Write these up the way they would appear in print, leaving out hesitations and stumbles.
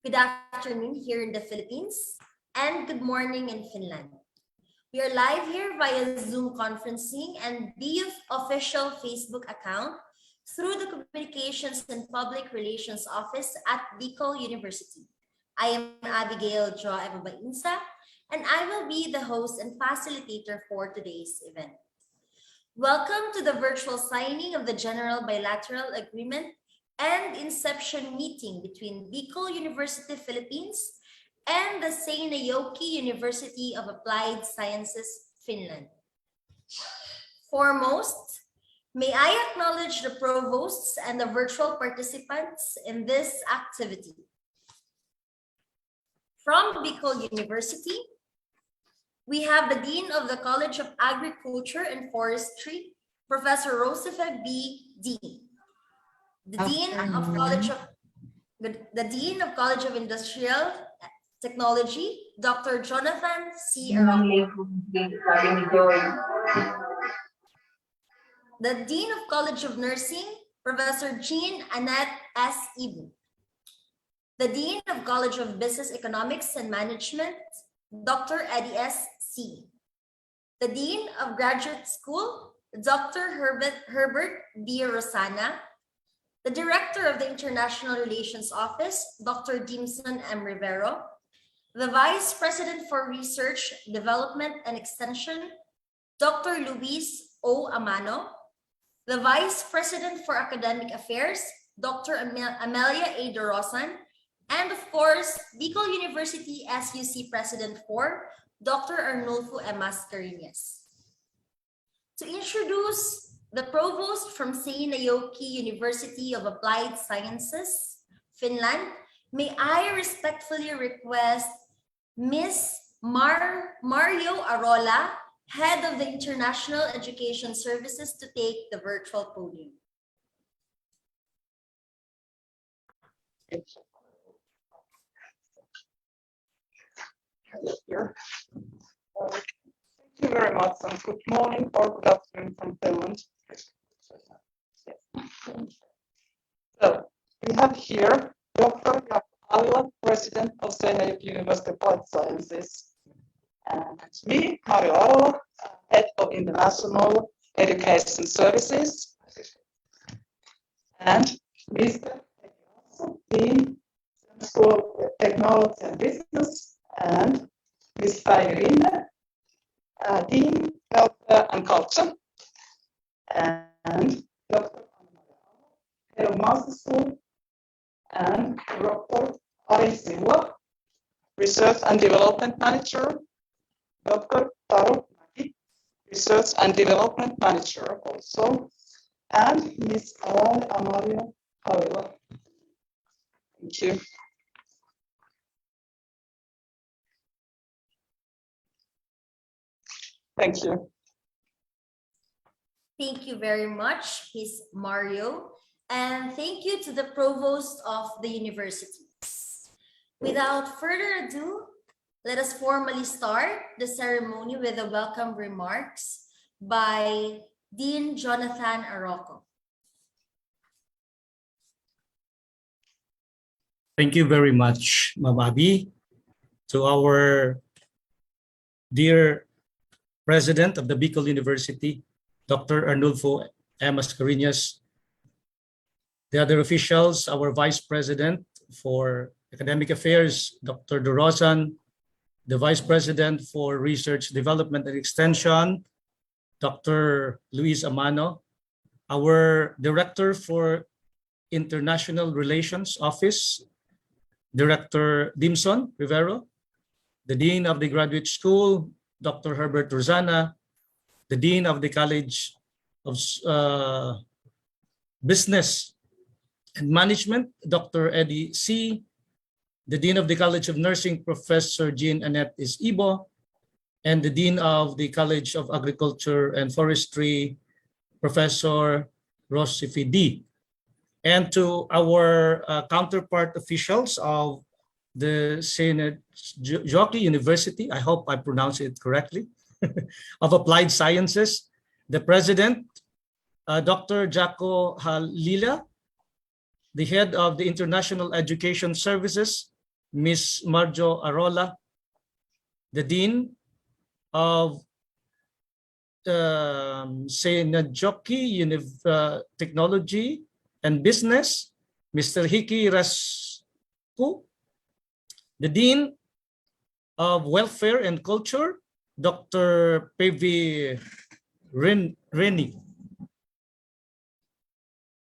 good afternoon here in the Philippines, and good morning in Finland. We are live here via Zoom conferencing and via official Facebook account through the Communications and Public Relations Office at Bicol University. I am Abigail Jo Evabainsa, and I will be the host and facilitator for today's event. Welcome to the virtual signing of the General Bilateral Agreement and Inception meeting between Bicol University, Philippines and the Seinäjoki University of Applied Sciences, Finland. Foremost, may I acknowledge the provosts and the virtual participants in this activity. From Bicol University, we have the Dean of the College of Agriculture and Forestry, Professor Roosevelt B. Dean. The Dean of College of Industrial Technology, Dr. Jonathan C. Arroco. The Dean of College of Nursing, Professor Jean Annette S. Ibu. The Dean of College of Business Economics and Management, Dr. Eddie S. C. The Dean of Graduate School, Dr. Herbert B. Rosana. The Director of the International Relations Office, Dr. Dimson M. Rivero. The Vice President for Research, Development and Extension, Dr. Luis O. Amano. The Vice President for Academic Affairs, Dr. Amelia A. Dorosan. And of course, Bicol University SUC President for Dr. Arnulfo M. Mascareñas. To introduce the Provost from Seinäjoki University of Applied Sciences, Finland, may I respectfully request Ms. Mario Arola, Head of the International Education Services, to take the virtual podium. Thank you very much, and good morning or good afternoon from Finland. So we have here Dr. Jaakko, President of Seinäjoki University of Applied Sciences, and me, Mario Arola, Head of International Education Services, and Mr. Dean, School of Technology and Business, and Ms. Päivi Rinne, Dean, Health and Culture, and Dr. Head of Master School, and Dr. Ari Silla, Research and Development Manager, Dr. Taru Mäki, Research and Development Manager also, and Ms. Alana Amalia Havila. Thank you. Thank you. Thank you very much, Ms. Mario, and thank you to the Provost of the universities. Without further ado, let us formally start the ceremony with the welcome remarks by Dean Jonathan Arroco. Thank you very much, Mamabi. To our dear President of the Bicol University, Dr. Arnulfo M. Mascareñas, the other officials, our Vice President for Academic Affairs, Dr. Dorosan, the Vice President for Research, Development and Extension, Dr. Luis Amano, our Director for International Relations Office, Director Dimson Rivero, the Dean of the Graduate School, Dr. Herbert Rosana, the Dean of the College of Business and Management, Dr. Eddie C., the Dean of the College of Nursing, Professor Jean Annette S. Ibo, and the Dean of the College of Agriculture and Forestry, Professor Roosevelt D. And to our counterpart officials of the Seinäjoki University, I hope I pronounced it correctly, of Applied Sciences, the President, Dr. Jaakko Halila, the Head of the International Education Services, Ms. Marjo Arola, the Dean of Seinäjoki Technology and Business, Mr. Hiki Rasku, the Dean of Welfare and Culture, Dr. Pevi Reni,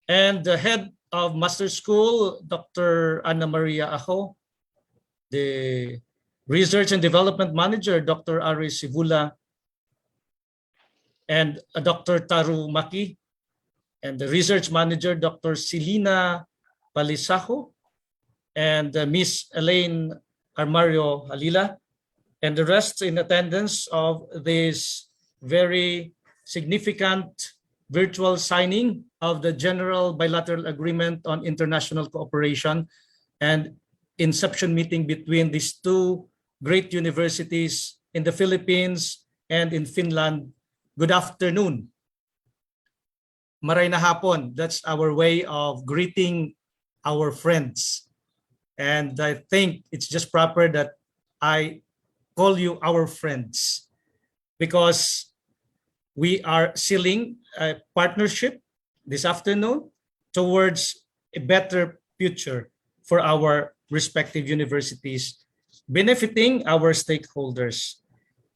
and the head of Master School, Dr. Ana Maria Aho, the Research and Development Manager, Dr. Ari Sivula, and Dr. Taru Maki, and the Research Manager, Dr. Silina Palisajo, and Miss Elaine Armario Halila, and the rest in attendance of this very significant virtual signing of the General Bilateral Agreement on International Cooperation and Inception meeting between these two great universities in the Philippines and in Finland. Good afternoon. Maray na hapon. That's our way of greeting our friends. And I think it's just proper that I call you our friends because we are sealing a partnership this afternoon towards a better future for our respective universities, benefiting our stakeholders.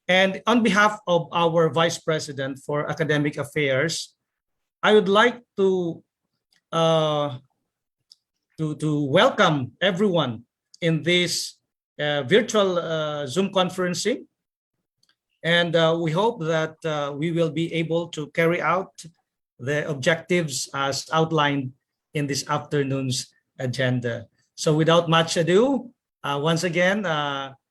And on behalf of our Vice President for Academic Affairs, I would like to welcome everyone in this virtual Zoom conferencing. And we hope that we will be able to carry out the objectives as outlined in this afternoon's agenda. So without much ado, once again,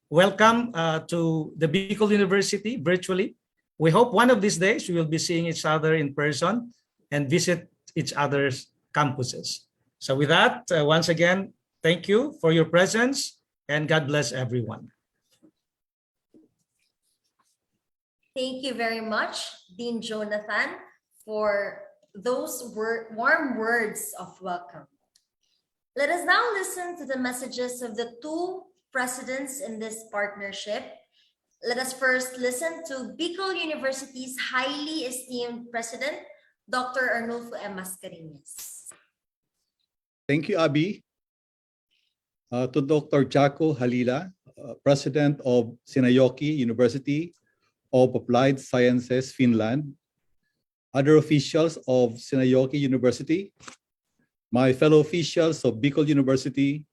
welcome to the Bicol University virtually. We hope one of these days we will be seeing each other in person and visit each other's campuses. So with that, once again, thank you for your presence and God bless everyone. Thank you very much, Dean Jonathan, for those warm words of welcome. Let us now listen to the messages of the two presidents in this partnership. Let us first listen to Bicol University's highly esteemed president, Dr. Arnulfo M. Mascarenhas. Thank you, Abby. To Dr. Jaco Halila, President of Seinäjoki University of Applied Sciences, Finland, other officials of Seinäjoki University, my fellow officials of Bicol University,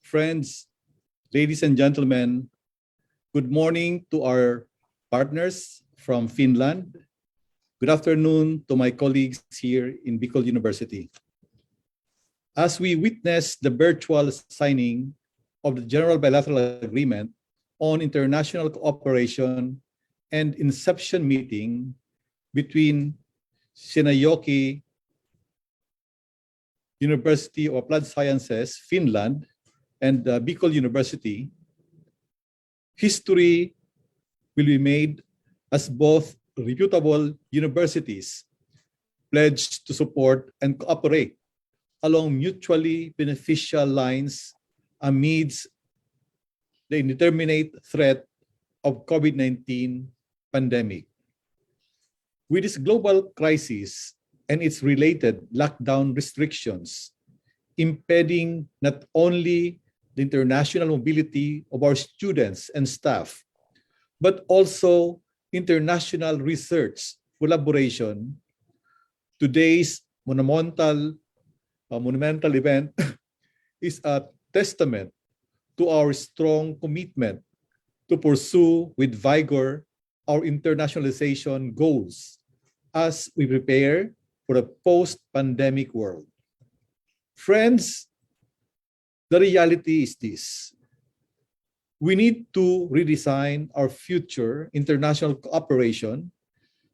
friends, ladies and gentlemen, good morning to our partners from Finland. Good afternoon to my colleagues here in Bicol University. As we witness the virtual signing of the General Bilateral Agreement on International Cooperation and Inception meeting between Seinäjoki University of Applied Sciences, Finland, and Bicol University, history will be made as both reputable universities pledged to support and cooperate along mutually beneficial lines amidst the indeterminate threat of COVID-19 pandemic. With this global crisis and its related lockdown restrictions impeding not only the international mobility of our students and staff, but also international research collaboration, today's monumental event is a testament to our strong commitment to pursue with vigor our internationalization goals as we prepare for a post-pandemic world. Friends, the reality is this. We need to redesign our future international cooperation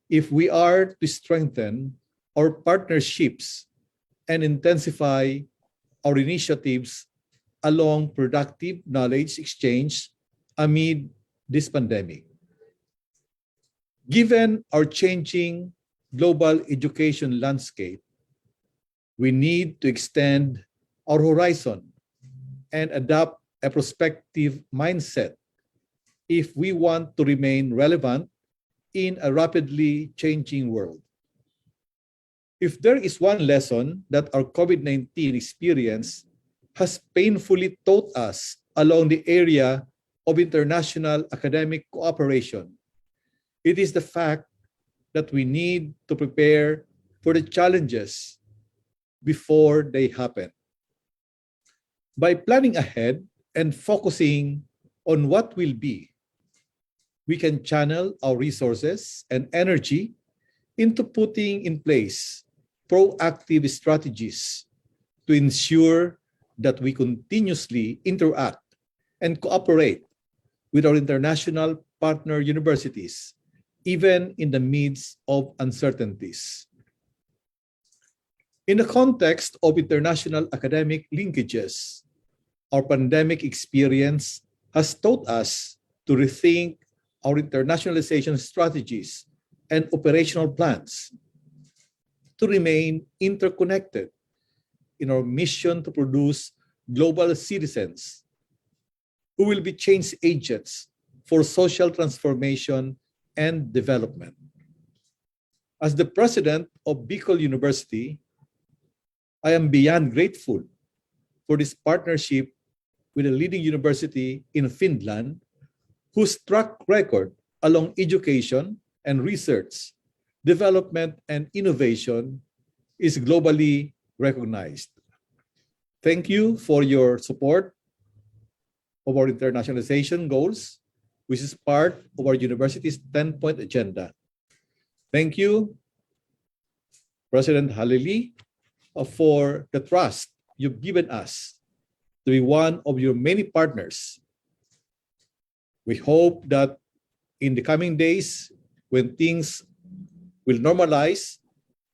if we are to strengthen our partnerships and intensify our initiatives along productive knowledge exchange amid this pandemic. Given our changing global education landscape, we need to extend our horizon and adopt a prospective mindset if we want to remain relevant in a rapidly changing world. If there is one lesson that our COVID-19 experience has painfully taught us along the area of international academic cooperation, it is the fact that we need to prepare for the challenges before they happen. By planning ahead and focusing on what will be, we can channel our resources and energy into putting in place proactive strategies to ensure that we continuously interact and cooperate with our international partner universities, even in the midst of uncertainties. In the context of international academic linkages, our pandemic experience has taught us to rethink our internationalization strategies and operational plans to remain interconnected in our mission to produce global citizens who will be change agents for social transformation and development. As the president of Bicol University, I am beyond grateful for this partnership with a leading university in Finland whose track record along education and research, development, and innovation is globally recognized. Thank you for your support of our internationalization goals, which is part of our university's 10-point agenda. Thank you, President Halili, for the trust you've given us to be one of your many partners. We hope that in the coming days, when things will normalize,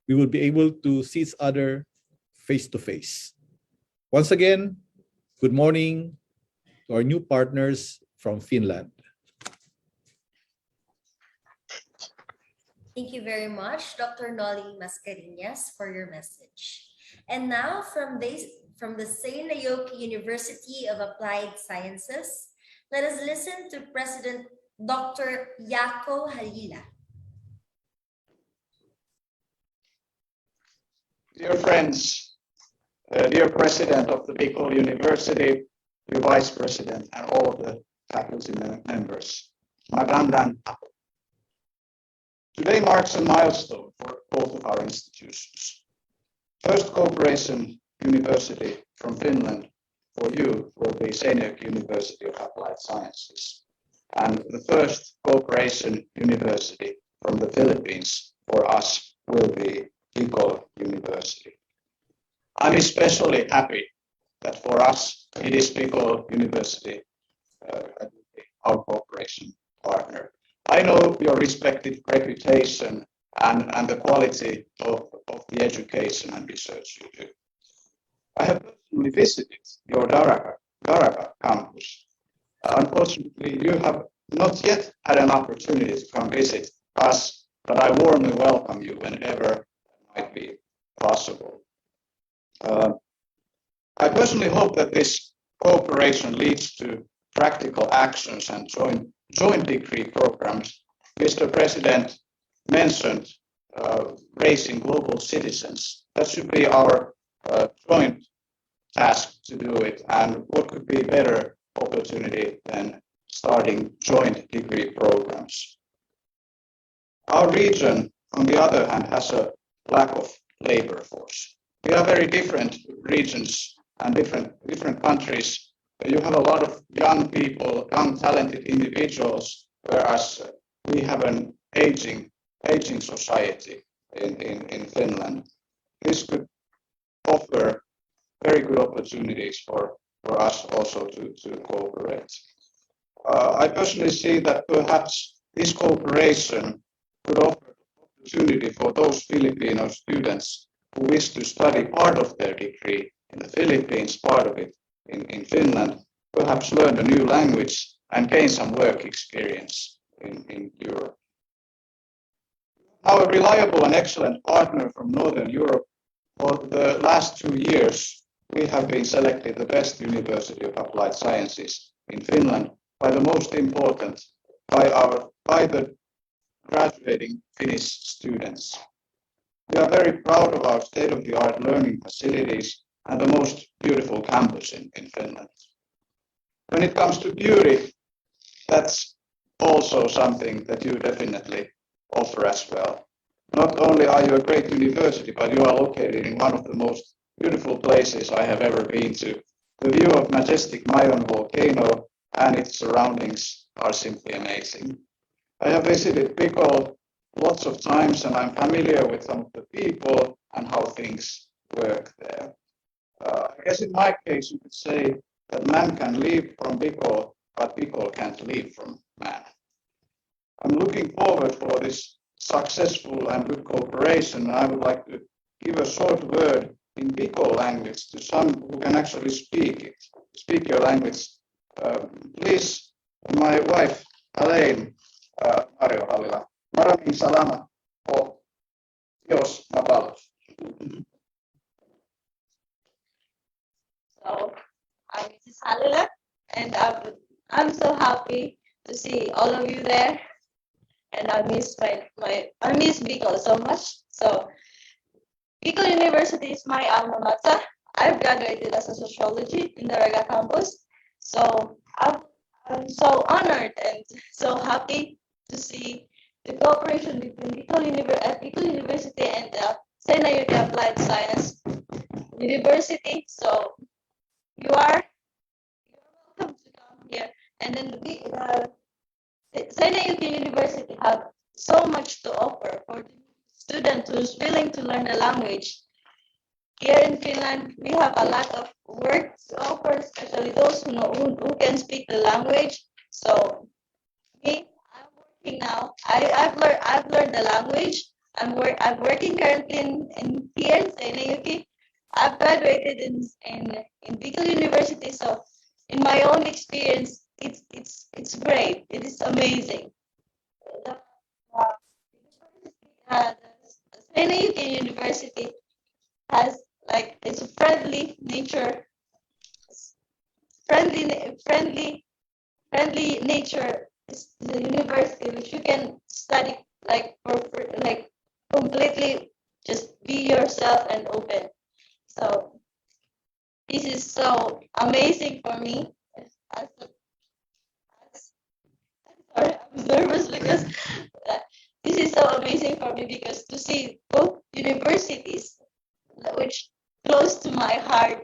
we will be able to see each other face to face. Once again, good morning to our new partners from Finland. Thank you very much, Dr. Nolly Mascarenhas, for your message. And now from the Seinäjoki University of Applied Sciences, let us listen to President Dr. Jaakko Halila. Dear friends, dear President of the Bicol University, dear Vice President, and all of the faculty members, Magandang ako. Today marks a milestone for both of our institutions. First cooperation university from Finland for you will be Seinäjoki University of Applied Sciences, and the first cooperation university from the Philippines for us will be Bicol University. I'm especially happy that for us it is Bicol University, our cooperation partner. I know your respective reputation and the quality of the education and research you do. I have personally visited your Garaga campus. Unfortunately, you have not yet had an opportunity to come visit us, but I warmly welcome you whenever it might be possible. I personally hope that this cooperation leads to practical actions and joint degree programs. Mr. President mentioned raising global citizens. That should be our joint task to do it, and what could be a better opportunity than starting joint degree programs. Our region, on the other hand, has a lack of labor force. We are very different regions and different countries. You have a lot of young people, young talented individuals, whereas we have an aging society in Finland. This could offer very good opportunities for us also to cooperate. I personally see that perhaps this cooperation could offer opportunity for those Filipino students who wish to study part of their degree in the Philippines, part of it in Finland, perhaps learn a new language and gain some work experience in Europe. Now a reliable and excellent partner from Northern Europe for the last 2 years, we have been selected the best University of Applied Sciences in Finland by the most important, by the graduating Finnish students. We are very proud of our state-of-the-art learning facilities and the most beautiful campus in Finland. When it comes to beauty, that's also something that you definitely offer as well. Not only are you a great university, but you are located in one of the most beautiful places I have ever been to. The view of majestic Mayon volcano and its surroundings are simply amazing. I have visited Bicol lots of times and I'm familiar with some of the people and how things work there. I guess in my case you could say that man can leave from Bicol, but Bicol can't leave from man. I'm looking forward for this successful and good cooperation. I would like to give a short word in Bicol language to some who can actually speak your language. Please, my wife, Alain Arjo Hallila. Maraming salamat po. Dios mabalos. So I'm Mrs. Halila, and I'm so happy to see all of you there. And I miss I miss Bicol so much. So Bicol University is my alma mater. I've graduated as a sociology in the Raga campus. So I'm so honored and so happy to see the cooperation between Bicol University and Seinäjoki Applied Science University. So you're welcome to come here. And then the Seinäjoki University have so much to offer for the student who's willing to learn the language. Here in Finland, we have a lot of work to offer, especially those who can speak the language. So me, I'm working now. I've learned the language. I'm working currently in here in Seinäjoki. I've graduated in Bicol University. So in my own experience, it's great. It is amazing. The Seinäjoki University has it's a friendly nature is the university which you can study completely, just be yourself and open. So this is so amazing for me. Sorry, I'm nervous because this is so amazing for me because to see both universities which close to my heart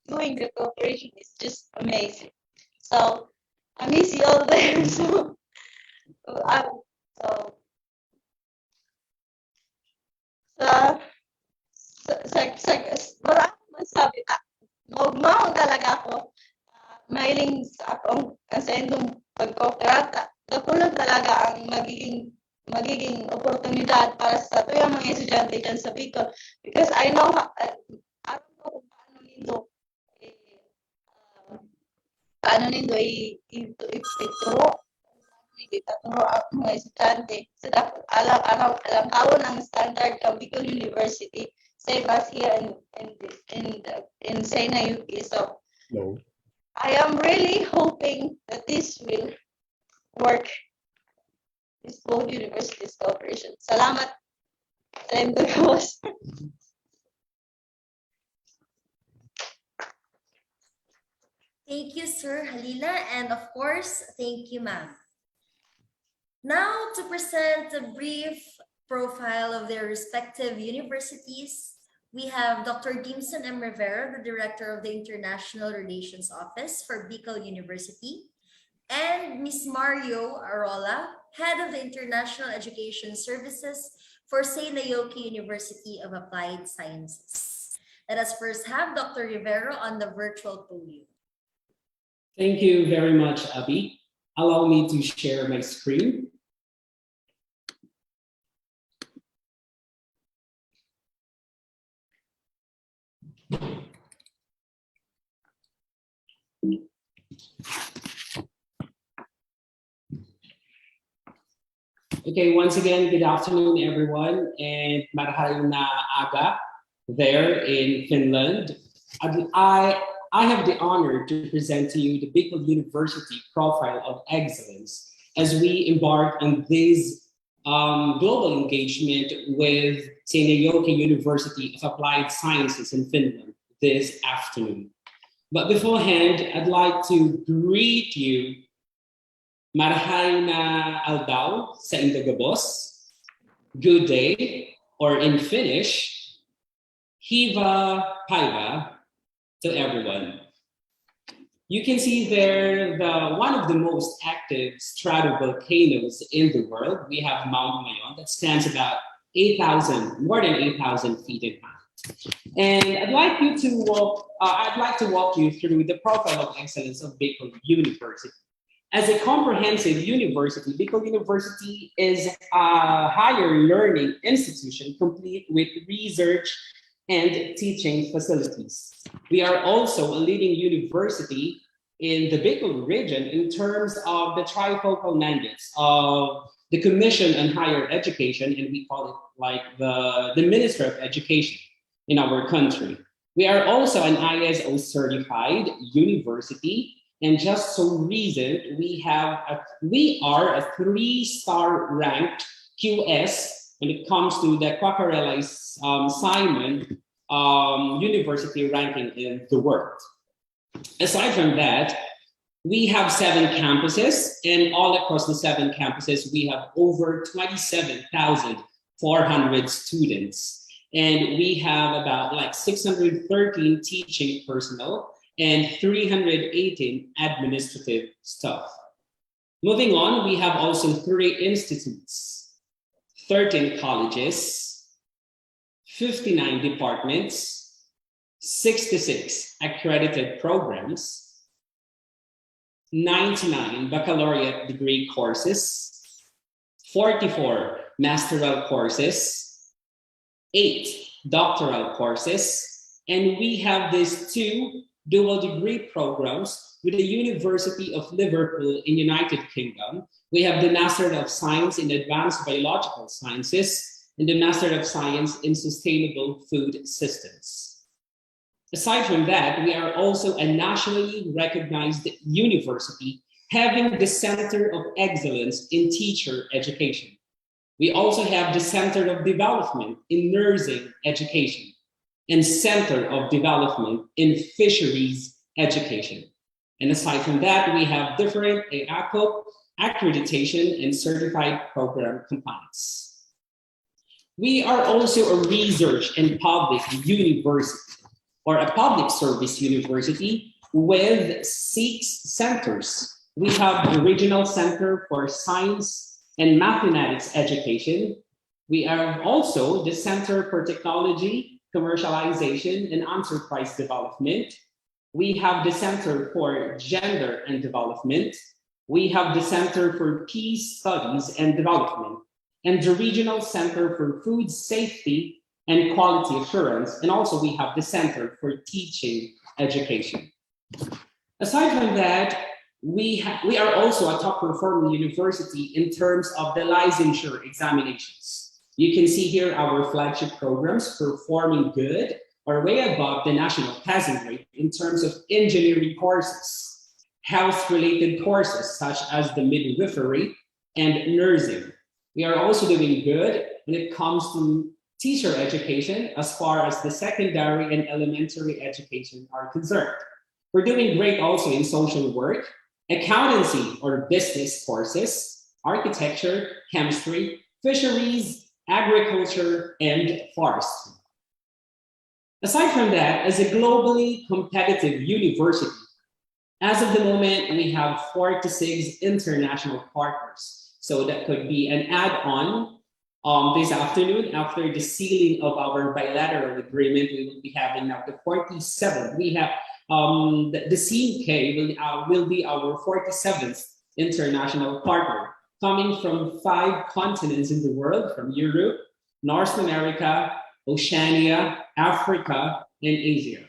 doing the cooperation is just amazing. So I miss you all there. So wala akong masabi. Magmahon talaga ako. Mailing sa akong asendong pagkooperata. Kapulang talaga ang magiging oportunidad para sa tuyang mga estudyante dyan sa Bicol. Because I know kung paano nindo ituro ang mga estudyante. So dapat alam tawon ang standard ng Bicol University. Same as here in Seinäjoki. So No. I am really hoping that this will work. This both universities cooperation. Salamat. Thank you, Sir Halila, and of course, thank you, ma'am. Now, to present a brief profile of their respective universities, we have Dr. Dimson M. Rivera, the Director of the International Relations Office for Bicol University, and Ms. Mario Arola, Head of the International Education Services for Seinäjoki University of Applied Sciences. Let us first have Dr. Rivera on the virtual podium. Thank you very much, Abby. Allow me to share my screen. Okay, once again, good afternoon, everyone, and marhalang na aga there in Finland. I have the honor to present to you the Bicol University Profile of Excellence as we embark on this global engagement with Seinäjoki University of Applied Sciences in Finland this afternoon. But beforehand, I'd like to greet you Marhay na aldaw sa Indagabos, good day, or in Finnish, Hiva Paiva to everyone. You can see there one of the most active stratovolcanoes in the world. We have Mount Mayon that stands about more than 8,000 feet in height. And I'd like to walk you through the profile of excellence of Bicol University. As a comprehensive university, Bicol University is a higher learning institution complete with research and teaching facilities. We are also a leading university in the Bicol region in terms of the trifocal mandates of the Commission on Higher Education, and we call it like the Minister of Education in our country. We are also an ISO certified university, and just so recent, we are a 3-star ranked QS when it comes to the Quacquarelli Simon University ranking in the world. Aside from that, we have 7 campuses, and all across the 7 campuses, we have over 27,400 students. And we have about like 613 teaching personnel and 318 administrative staff. Moving on, we have also 3 institutes, 13 colleges, 59 departments, 66 accredited programs, 99 baccalaureate degree courses, 44 masteral courses, 8 doctoral courses, and we have these 2 dual degree programs with the University of Liverpool in United Kingdom. We have the Master of Science in Advanced Biological Sciences and the Master of Science in Sustainable Food Systems. Aside from that, we are also a nationally recognized university having the Center of Excellence in Teacher Education. We also have the Center of Development in Nursing Education and Center of Development in Fisheries Education. And aside from that, we have different AACOP accreditation and certified program compliance. We are also a research and public university, or a public service university with 6 centers. We have the Regional Center for Science and Mathematics Education. We have also the Center for Technology, Commercialization, and Enterprise Development. We have the Center for Gender and Development. We have the Center for Peace Studies and Development, and the Regional Center for Food Safety and Quality Assurance. And also we have the Center for Teaching Education. Aside from that, we are also a top performing university in terms of the licensure examinations. You can see here our flagship programs performing good or way above the national passing rate in terms of engineering courses, health-related courses such as the midwifery and nursing. We are also doing good when it comes to teacher education as far as the secondary and elementary education are concerned. We're doing great also in social work, accountancy or business courses, architecture, chemistry, fisheries, agriculture, and forestry. Aside from that, as a globally competitive university, as of the moment, we have 46 international partners. So that could be an add-on this afternoon after the sealing of our bilateral agreement. We will be having now the 47th. We have the CK will be our 47th international partner, coming from 5 continents in the world, from Europe, North America, Oceania, Africa, and Asia.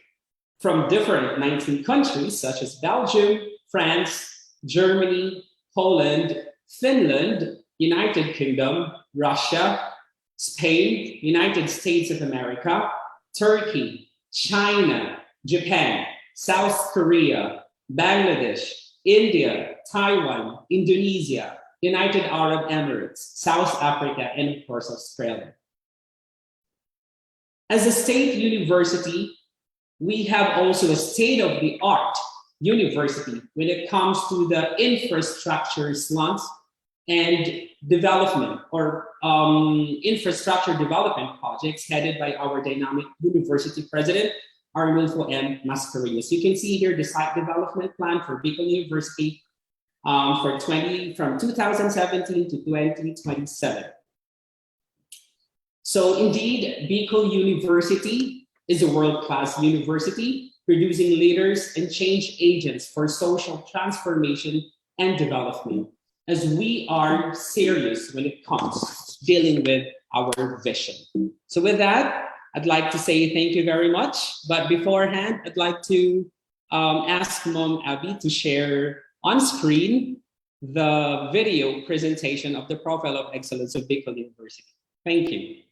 From different 19 countries such as Belgium, France, Germany, Poland, Finland, United Kingdom, Russia, Spain, United States of America, Turkey, China, Japan, South Korea, Bangladesh, India, Taiwan, Indonesia, United Arab Emirates, South Africa, and of course, Australia. As a state university, we have also a state-of-the-art university when it comes to the infrastructure slants and development or infrastructure development projects headed by our dynamic university president, Arnulfo M. Mascarenhas. You can see here the site development plan for Bicol University from 2017 to 2027. So indeed, Bicol University is a world-class university producing leaders and change agents for social transformation and development, as we are serious when it comes to dealing with our vision. So with that, I'd like to say thank you very much. But beforehand, I'd like to ask Mom Abby to share on screen the video presentation of the Profile of Excellence of Bicol University. Thank you.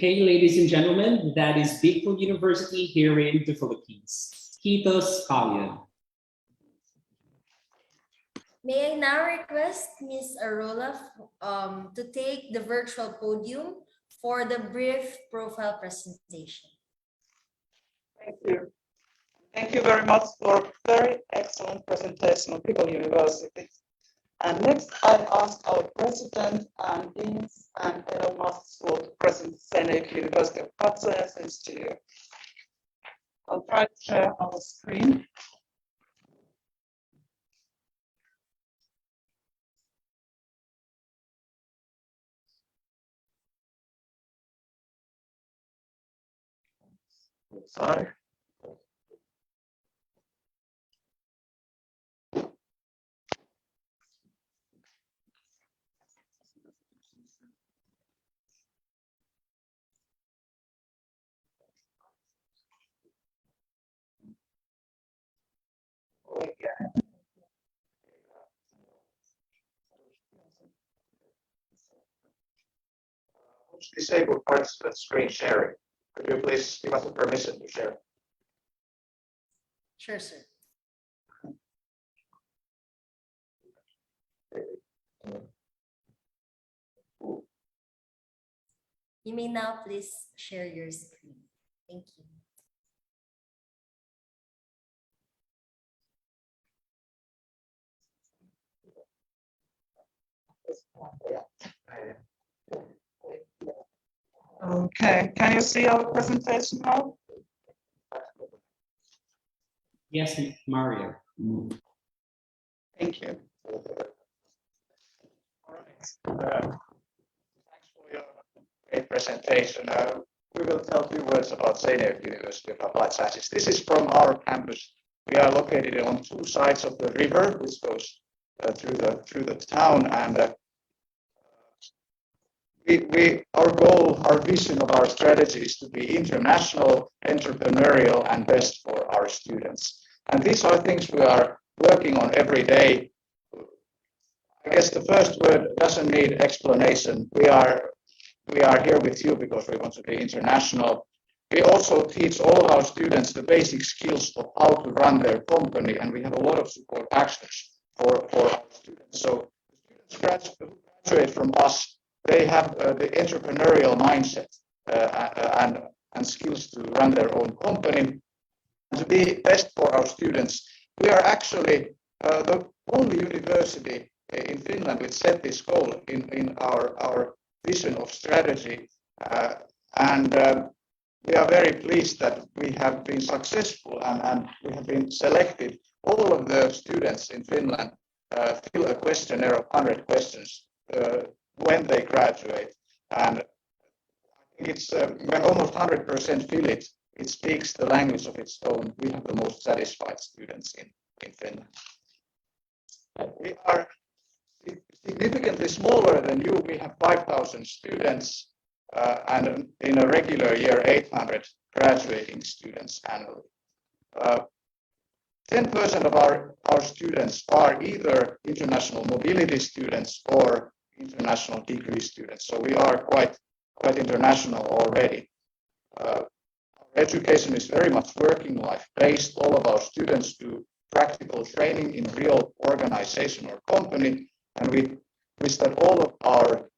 Okay, ladies and gentlemen, that is Bicol University here in the Philippines. Kita Sekalian. May I now request Ms. Arola to take the virtual podium for the brief profile presentation. Thank you. Thank you very much for very excellent presentation of Bicol University. And next, I ask our president and deans and head of master school to present Seinäjoki University of Health Sciences to you. I'll try to share our screen. Sorry. Disabled participant screen sharing. Could you please give us a permission to share? Sure, sir. You may now please share your screen. Thank you. Okay, can you see our presentation now? Yes, Mario. Thank you. All right. Thanks for your great presentation. We will tell a few words about Seinäjoki University of Applied Sciences. This is from our campus. We are located on two sides of the river, which goes through the town, and our goal, our vision of our strategy is to be international, entrepreneurial, and best for our students. And these are things we are working on every day. I guess the first word doesn't need explanation. We are here with you because we want to be international. We also teach all of our students the basic skills of how to run their company, and we have a lot of support actions for our students. So the students who graduate from us, they have the entrepreneurial mindset and skills to run their own company. To be best for our students, we are actually the only university in Finland which set this goal in our vision of strategy. And we are very pleased that we have been successful and we have been selected. All of the students in Finland fill a questionnaire of 100 questions when they graduate. And I think it's when almost 100% fill it, it speaks the language of its own. We have the most satisfied students in Finland. We are significantly smaller than you. We have 5,000 students and in a regular year, 800 graduating students annually. 10% of our students are either international mobility students or international degree students. So we are quite international already. Our education is very much working life based. All of our students do practical training in real organization or company, and we wish that all of our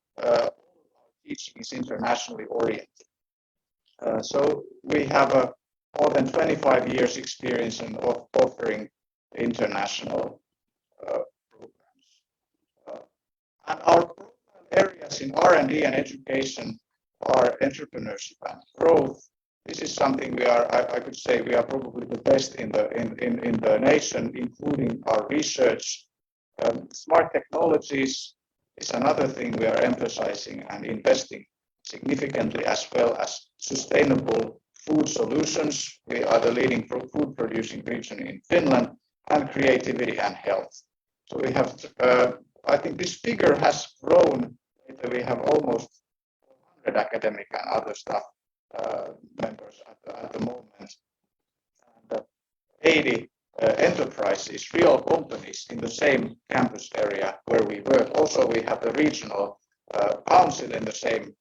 teaching is internationally oriented. So we have more than 25 years experience in offering international programs. And our areas in R&D and education are entrepreneurship and growth. This is something I could say we are probably the best in the nation, including our research. Smart technologies is another thing we are emphasizing and investing significantly, as well as sustainable food solutions. We are the leading food producing region in Finland, and creativity and health. So we have, I think this figure has grown. We have almost 100 academic and other staff members at the moment. And 80 enterprises, real companies in the same campus area where we work. Also, we have the regional council in the same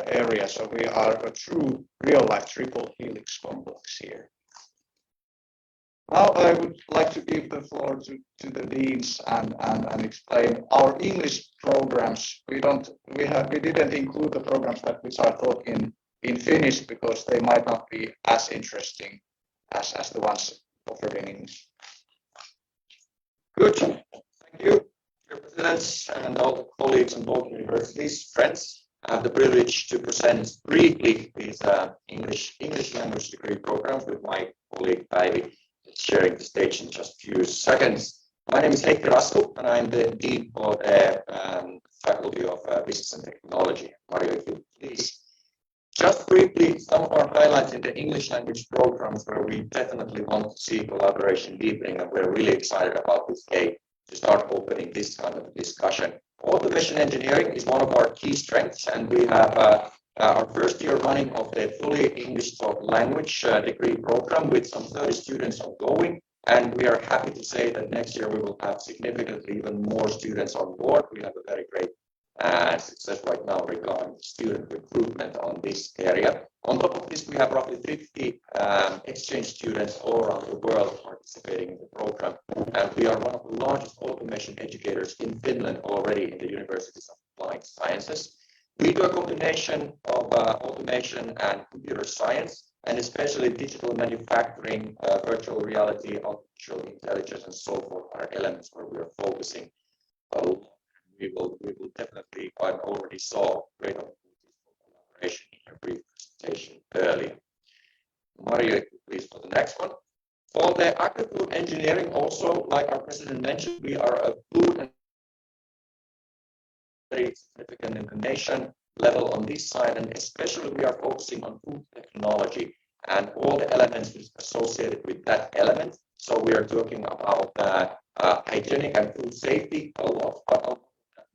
area, so we are a true real-life triple helix complex here. Now I would like to give the floor to the deans and explain our English programs. We didn't include the programs that which are taught in Finnish because they might not be as interesting as the ones offered in English. Good. Thank you, dear presidents and all the colleagues on both universities, friends. I have the privilege to present briefly these English language degree programs with my colleague Päivi, sharing the stage in just a few seconds. My name is Heikki Rasku, and I'm the Dean for the Faculty of Business and Technology. Mario, if you please. Just briefly, some of our highlights in the English language programs where we definitely want to see collaboration deepening, and we're really excited about this day to start opening this kind of discussion. Automation engineering is one of our key strengths, and we have our first year running of the fully English taught language degree program with some 30 students ongoing. And we are happy to say that next year we will have significantly even more students on board. We have a very great success right now regarding student recruitment on this area. On top of this, we have roughly 50 exchange students all around the world participating in the program. And we are one of the largest automation educators in Finland already in the Universities of Applied Sciences. We do a combination of automation and computer science, and especially digital manufacturing, virtual reality, artificial intelligence, and so forth are elements where we are focusing a lot. We will definitely, I already saw great opportunities for collaboration in your brief presentation earlier. Mario, please for the next one. For the agri-food engineering, also, like our president mentioned, we are a food and very significant in the nation level on this side, and especially we are focusing on food technology and all the elements which are associated with that element. So we are talking about hygienic and food safety a lot, but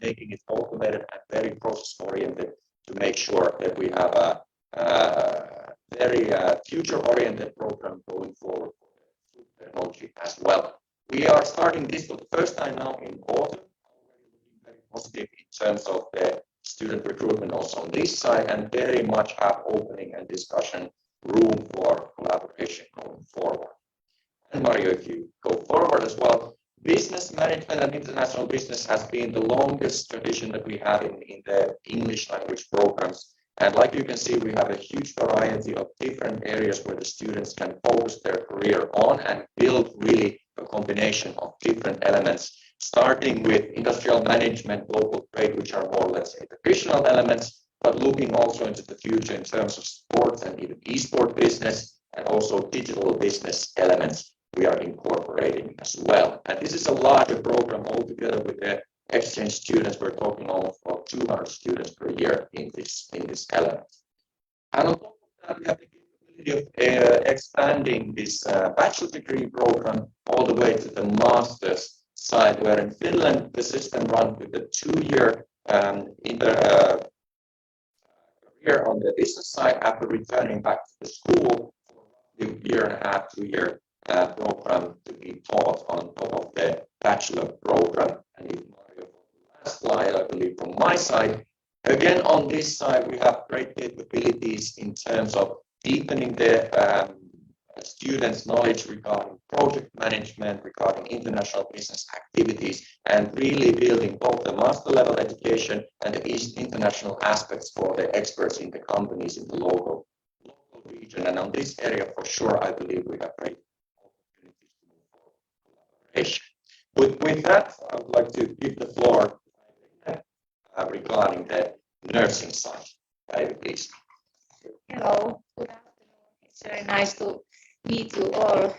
making it automated and very process oriented to make sure that we have a very future oriented program going forward for food technology as well. We are starting this for the first time now in autumn, already looking very positive in terms of the student recruitment also on this side, and very much have opening and discussion room for collaboration going forward. And Mario, if you go forward as well, business management and international business has been the longest tradition that we have in the English language programs. And like you can see, we have a huge variety of different areas where the students can focus their career on and build really a combination of different elements, starting with industrial management, local trade, which are more or less traditional elements, but looking also into the future in terms of sports and even e-sport business, and also digital business elements we are incorporating as well. And this is a larger program altogether with the exchange students. We're talking almost about 200 students per year in this element. And on top of that, we have the capability of expanding this bachelor degree program all the way to the master's side, where in Finland the system runs with a 2-year career on the business side after returning back to the school for a year and a half, 2-year program to be taught on top of the bachelor program. And if Mario, last slide, I believe from my side, again on this side we have great capabilities in terms of deepening the students' knowledge regarding project management, regarding international business activities, and really building both the master level education and the international aspects for the experts in the companies in the local region. And on this area, for sure, I believe we have great opportunities to move forward collaboration. With that, I would like to give the floor regarding the nursing side. David, please. Hello, good afternoon. It's very nice to meet you all,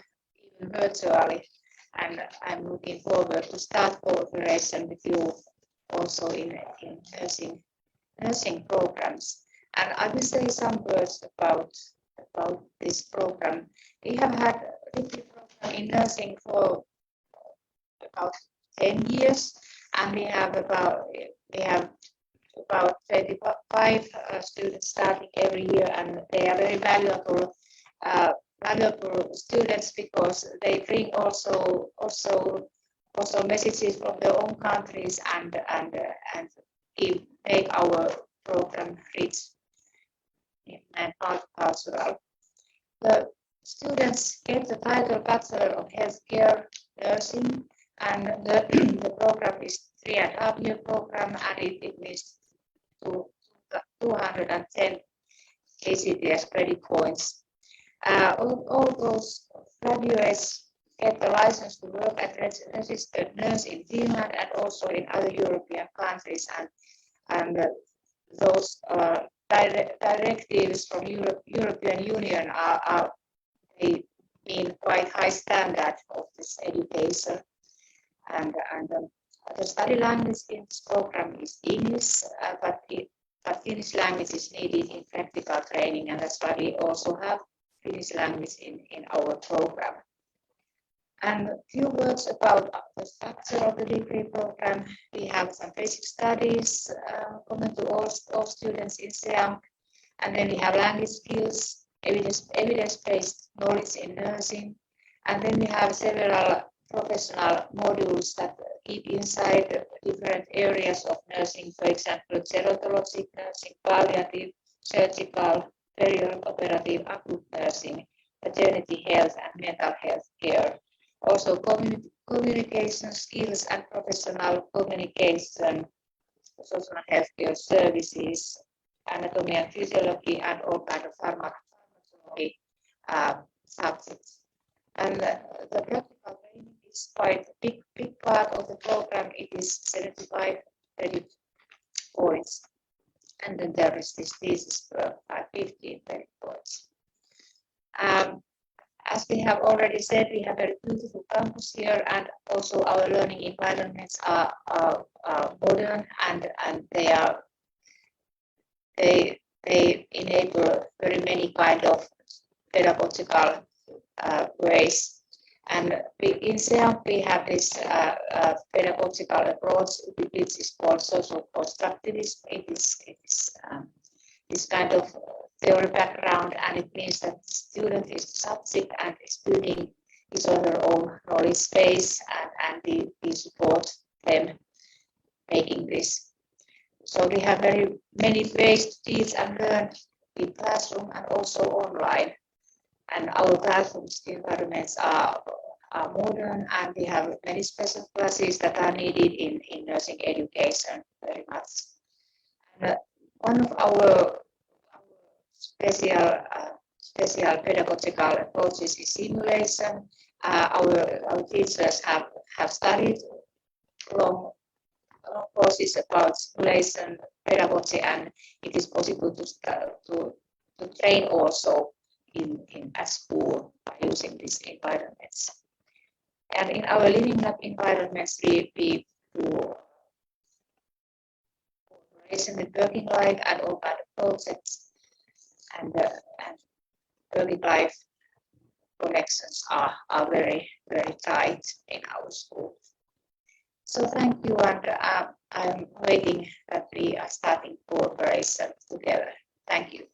even virtually, and I'm looking forward to start cooperation with you also in nursing programs. And I will say some words about this program. We have had a program in nursing for about 10 years, and we have about 25 students starting every year, and they are very valuable students because they bring also messages from their own countries and make our program rich and cultural. The students get the title Bachelor of Healthcare Nursing, and the program is 3.5-year program, and it means 210 ACTS credit points. All those graduates get the license to work as a registered nurse in Finland and also in other European countries, and those directives from European Union they mean quite high standard of this education, and the study language in this program is English, but Finnish language is needed in practical training, and that's why we also have Finnish language in our program. And a few words about the structure of the degree program. We have some basic studies common to all students in SEAM, and then we have language skills, evidence-based knowledge in nursing, and then we have several professional modules that keep inside different areas of nursing, for example, gerontologic nursing, palliative, surgical, perioperative, acute nursing, maternity health, and mental health care. Also, communication skills and professional communication, social healthcare services, anatomy and physiology, and all kinds of pharmacology subjects. And the practical training is quite a big part of the program. It is 75 credit points, and then there is this thesis work at 15 credit points. As we have already said, we have a very beautiful campus here, and also our learning environments are modern, and they enable very many kind of pedagogical ways. And in SEAM we have this pedagogical approach, which is called social constructivism. It is this kind of theory background, and it means that the student is the subject and is building his or her own knowledge space, and we support them making this. So we have very many ways to teach and learn in classroom and also online. And our classroom environments are modern, and we have many special classes that are needed in nursing education very much. And one of our special pedagogical approaches is simulation. Our teachers have studied long courses about simulation pedagogy, and it is possible to train also at school by using these environments. And in our living lab environments, we do cooperation with working life and all kinds of projects, and working life connections are very, very tight in our school. So thank you, and I'm waiting that we are starting cooperation together. Thank you.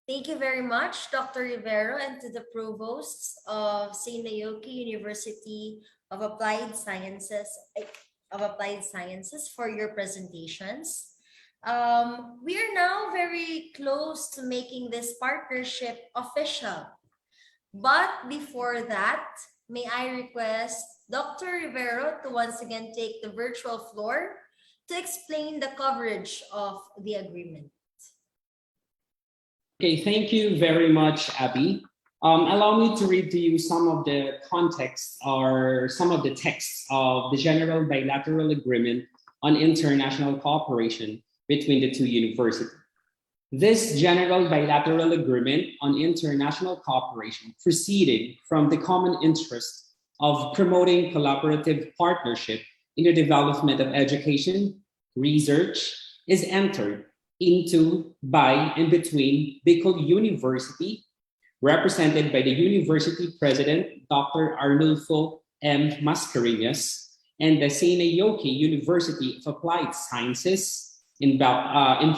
Thank you very much, Dr. Rivero, and to the provosts of Seinäjoki University of Applied Sciences for your presentations. We are now very close to making this partnership official. But before that, may I request Dr. Rivero to once again take the virtual floor to explain the coverage of the agreement. Okay, thank you very much, Abby. Allow me to read to you some of the context or some of the texts of the General Bilateral Agreement on International Cooperation between the two universities. This General Bilateral Agreement on International Cooperation proceeded from the common interest of promoting collaborative partnership in the development of education, research, is entered into by and between Bicol University, represented by the University President, Dr. Arnulfo M. Mascarenhas, and the Seinäjoki University of Applied Sciences in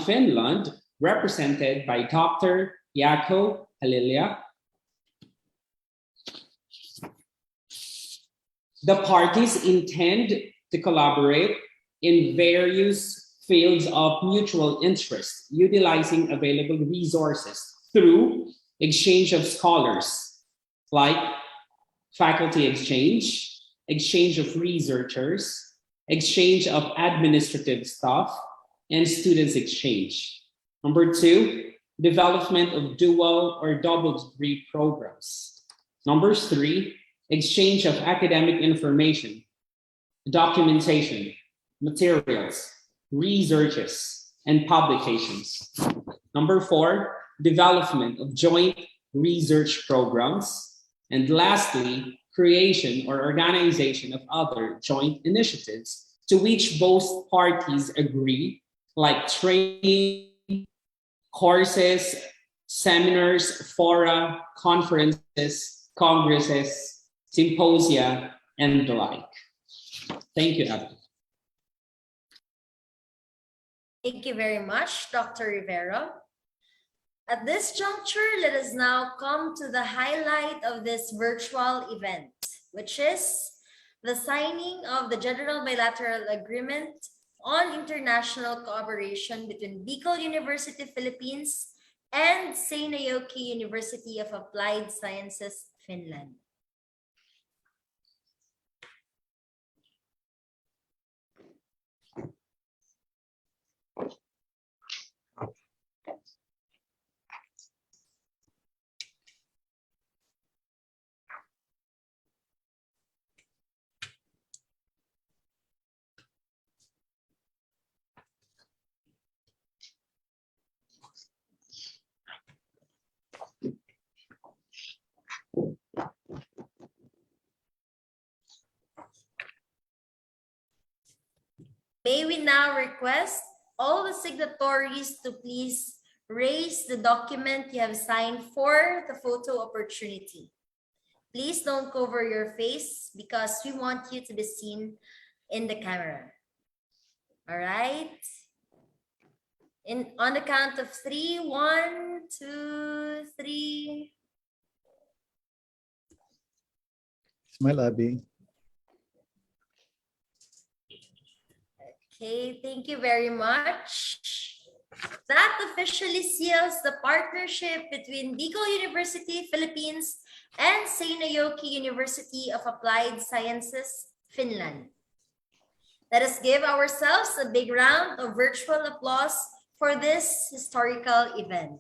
Finland, represented by Dr. Jaakko Halilja. The parties intend to collaborate in various fields of mutual interest, utilizing available resources through exchange of scholars, like faculty exchange, exchange of researchers, exchange of administrative staff, and students exchange. Number two, development of dual or double degree programs. Number three, exchange of academic information, documentation, materials, researches, and publications. Number four, development of joint research programs. And lastly, creation or organization of other joint initiatives to which both parties agree, like training, courses, seminars, fora, conferences, congresses, symposia, and the like. Thank you, Abby. Thank you very much, Dr. Rivera. At this juncture, let us now come to the highlight of this virtual event, which is the signing of the General Bilateral Agreement on International Cooperation between Bicol University, Philippines, and Seinäjoki University of Applied Sciences, Finland. May we now request all the signatories to please raise the document you have signed for the photo opportunity. Please don't cover your face because we want you to be seen in the camera. All right. On the count of 3, 1, 2, 3. Smile, Abby. Okay, thank you very much. That officially seals the partnership between Bicol University, Philippines, and Seinäjoki University of Applied Sciences, Finland. Let us give ourselves a big round of virtual applause for this historical event.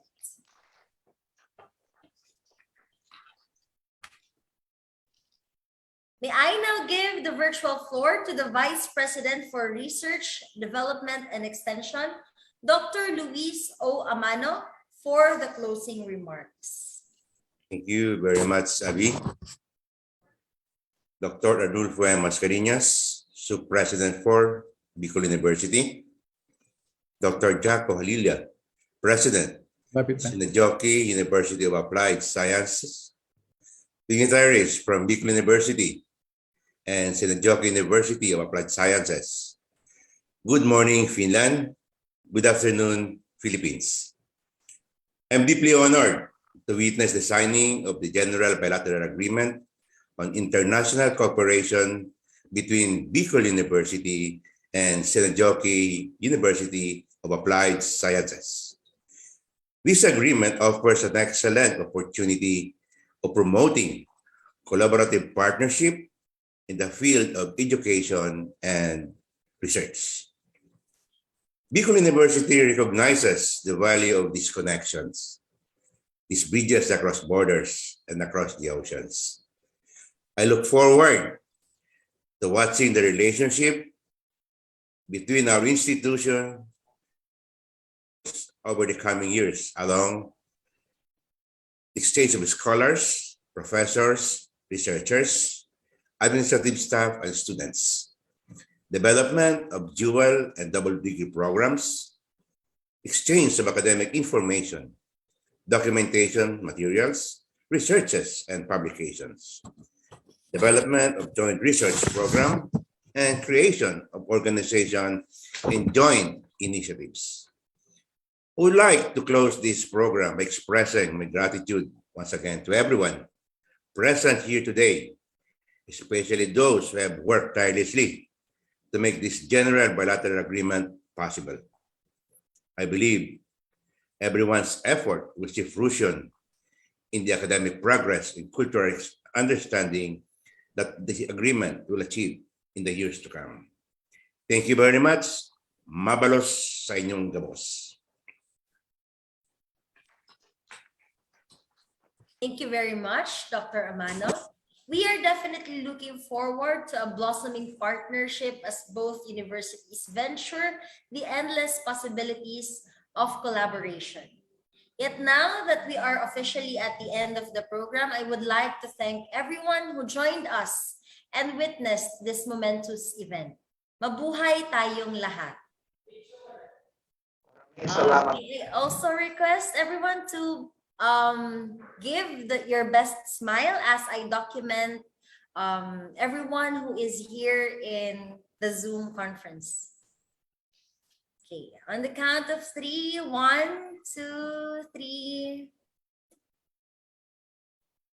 May I now give the virtual floor to the Vice President for Research, Development, and Extension, Dr. Luis O. Amano, for the closing remarks. Thank you very much, Abby. Dr. Adolfo M. Mascareñas, Sub-President for Bicol University. Dr. Jaco Halilla, President, Seinäjoki University of Applied Sciences. Dignitaries from Bicol University and Seinäjoki University of Applied Sciences. Good morning, Finland. Good afternoon, Philippines. I'm deeply honored to witness the signing of the General Bilateral Agreement on International Cooperation between Bicol University and Seinäjoki University of Applied Sciences. This agreement offers an excellent opportunity of promoting collaborative partnership in the field of education and research. Bicol University recognizes the value of these connections, these bridges across borders and across the oceans. I look forward to watching the relationship between our institution over the coming years along exchange of scholars, professors, researchers, administrative staff, and students, development of dual and double degree programs, exchange of academic information, documentation materials, researches, and publications, development of joint research program, and creation of organization and joint initiatives. I would like to close this program by expressing my gratitude once again to everyone present here today especially those who have worked tirelessly to make this general bilateral agreement possible. I believe everyone's effort will see fruition in the academic progress and cultural understanding that the agreement will achieve in the years to come. Thank you very much. Mabalos sa inyong gabos. Thank you very much, Dr. Amano. We are definitely looking forward to a blossoming partnership as both universities venture the endless possibilities of collaboration. Yet now that we are officially at the end of the program, I would like to thank everyone who joined us and witnessed this momentous event. Mabuhay tayong lahat. I also request everyone to give your best smile as I document everyone who is here in the Zoom conference. Okay, on the count of 3, 1, 2, 3.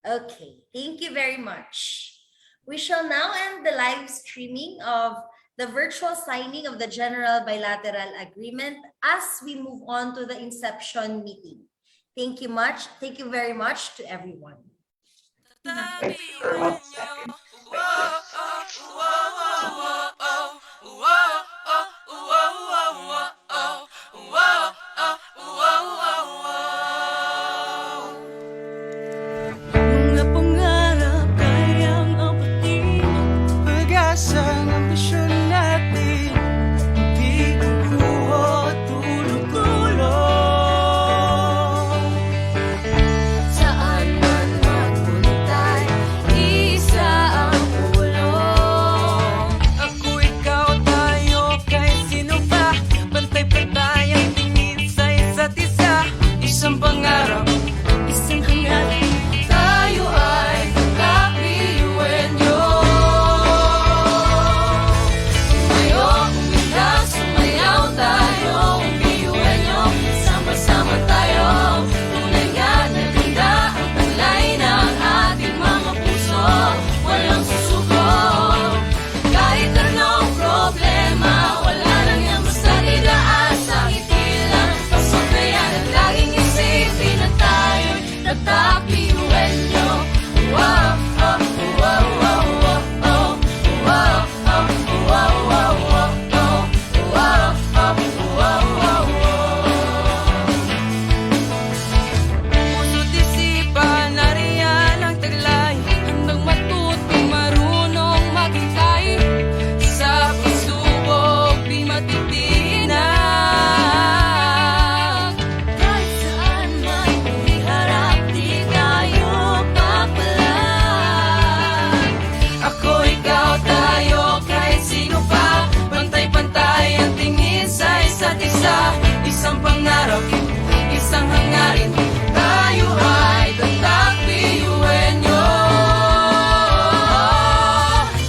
Okay, thank you very much. We shall now end the live streaming of the virtual signing of the General Bilateral Agreement as we move on to the Inception meeting. Thank you very much to everyone. Thank you very much. Mga pangarap kayang abutin, pag-asa ng ambisyon natin, di kukuha at tulog-tulog. Saan man magpuntay, isa ang pulong. Ako, ikaw, tayo, kahit sino pa, pantay-pantay ang tingin sa isa't isa. Isang pangarap, isang hangarin, tayo ay kakiyuwenyo. Tumayo, umilag, sumayaw tayo, kakiyuwenyo. Sama-sama tayo, tunay nga na ganda ang taglay ng ating mga puso. Walang susuko, kahit anong problema, wala lang yan basta idaan sa ngiti lang. Pasok na yan at laging isipin na tayo'y nagkakiyuwenyo. Wow, oh, wow, wow, wow, oh. Wow, oh, wow, wow, wow, oh. Wow, oh, wow, wow, wow. Puso't isipan, nariyan ang taglay, handang matuto, marunong maghintay. Sa pagsubok, di matitinag. Kahit saan man iharap, di tayo papalag. Ako, ikaw, tayo, kahit sino pa, pantay-pantay ang tingin sa isa't isa. Isang pangarap, isang hangarin, tayo ay tatakbiyuwenyo.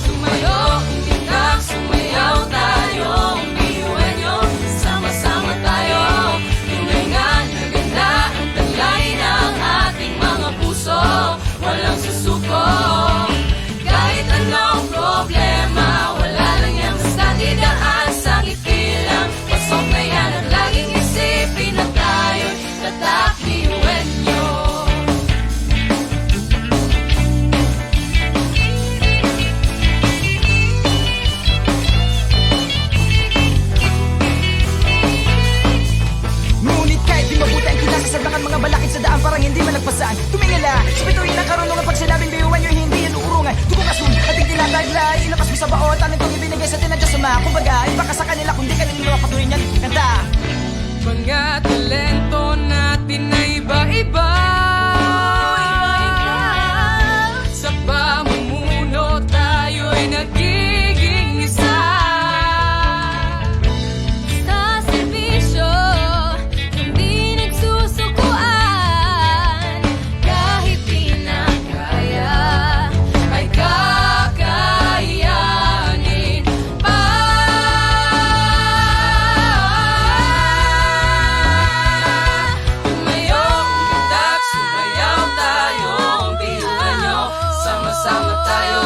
Tumayo, umilag, sumayaw tayo, kakiyuwenyo. Sama-sama tayo, tunay nga na ganda ang taglay ng ating mga puso. Walang susuko, kahit anong problema, wala lang yan basta didaan sa ngiti lang. Pasok na yan at laging isipin na tayo'y tatakbiyuwenyo. Ngunit kahit di mabuti ang kinakasalangan, mga balakid sa daan parang hindi malagpasan. Tumingala, sa bituin ng karunungan, pag sinabing biyuhan nyo, hindi yan uurungan. Dugong asun, ating tinataglay, ilakas mo sa baon, tanong kong ibinigay sa tinadya sa mga. Kumbaga, iba ka sa kanila, kundi kanila patuloy niyan kanta. Mga talento natin na iba-iba, sa pamumuno tayo'y nagiging isa. Sa serbisyo, hindi nagsusukuan. Kahit di na kaya, ay kakayanin pa. Tumayo, umilag, sumayaw tayo, kakiyuwenyo. Sama-sama tayo,